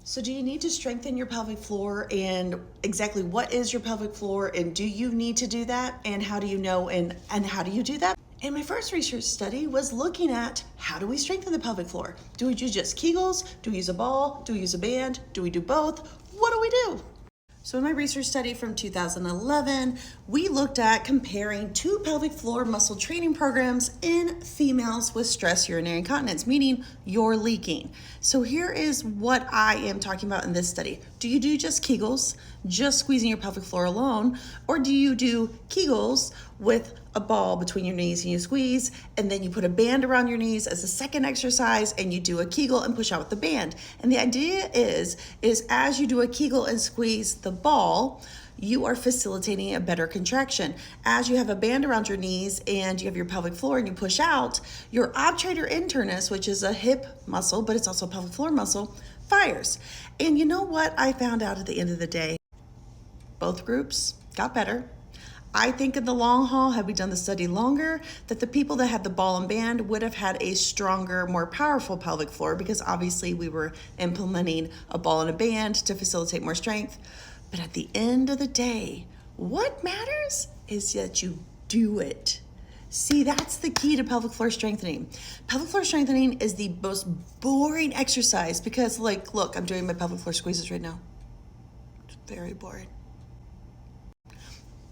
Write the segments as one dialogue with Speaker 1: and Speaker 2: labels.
Speaker 1: So do you need to strengthen your pelvic floor, and exactly what is your pelvic floor, and do you need to do that, and how do you know, and how do you do that? And my first research study was looking at how do we strengthen the pelvic floor? Do we do just Kegels? Do we use a ball? Do we use a band? Do we do both? What do we do? So in my research study from 2011, we looked at comparing two pelvic floor muscle training programs in females with stress urinary incontinence, meaning you're leaking. So here is what I am talking about in this study. Do you do just Kegels, just squeezing your pelvic floor alone, or do you do Kegels with a ball between your knees and you squeeze, and then you put a band around your knees as a second exercise, and you do a Kegel and push out with the band? And the idea is as you do a Kegel and squeeze the ball, you are facilitating a better contraction. As you have a band around your knees and you have your pelvic floor and you push out, your obturator internus, which is a hip muscle, but it's also a pelvic floor muscle, fires. And you know what I found out at the end of the day? Both groups got better. I think in the long haul, had we done the study longer, that the people that had the ball and band would have had a stronger, more powerful pelvic floor, because obviously we were implementing a ball and a band to facilitate more strength. But at the end of the day, what matters is that you do it. See, that's the key to pelvic floor strengthening. Pelvic floor strengthening is the most boring exercise because, look, I'm doing my pelvic floor squeezes right now. It's very boring.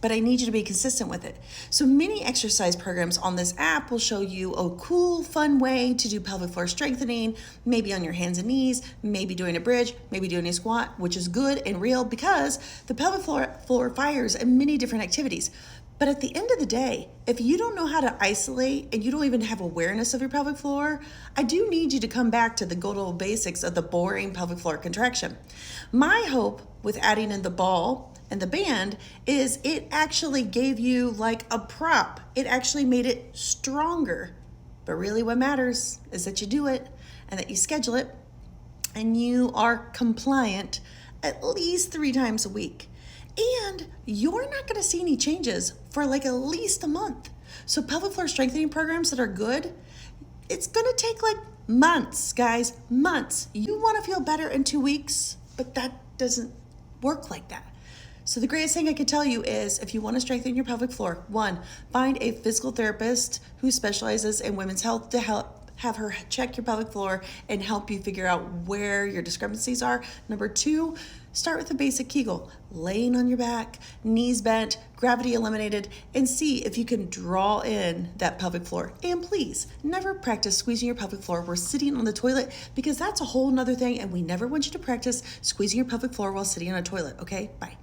Speaker 1: But I need you to be consistent with it. So many exercise programs on this app will show you a cool, fun way to do pelvic floor strengthening, maybe on your hands and knees, maybe doing a bridge, maybe doing a squat, which is good and real because the pelvic floor fires in many different activities. But at the end of the day, if you don't know how to isolate and you don't even have awareness of your pelvic floor, I do need you to come back to the good old basics of the boring pelvic floor contraction. My hope with adding in the ball and the band is it actually gave you like a prop. It actually made it stronger. But really what matters is that you do it and that you schedule it and you are compliant at least 3 times a week. And you're not gonna see any changes for like at least a month. So pelvic floor strengthening programs that are good, it's gonna take like months, guys, months. You wanna feel better in 2 weeks, but that doesn't work like that. So the greatest thing I can tell you is if you want to strengthen your pelvic floor, 1, find a physical therapist who specializes in women's health to have her check your pelvic floor and help you figure out where your discrepancies are. Number 2, start with a basic Kegel, laying on your back, knees bent, gravity eliminated, and see if you can draw in that pelvic floor. And please, never practice squeezing your pelvic floor while sitting on the toilet, because that's a whole nother thing, and we never want you to practice squeezing your pelvic floor while sitting on a toilet, okay? Bye.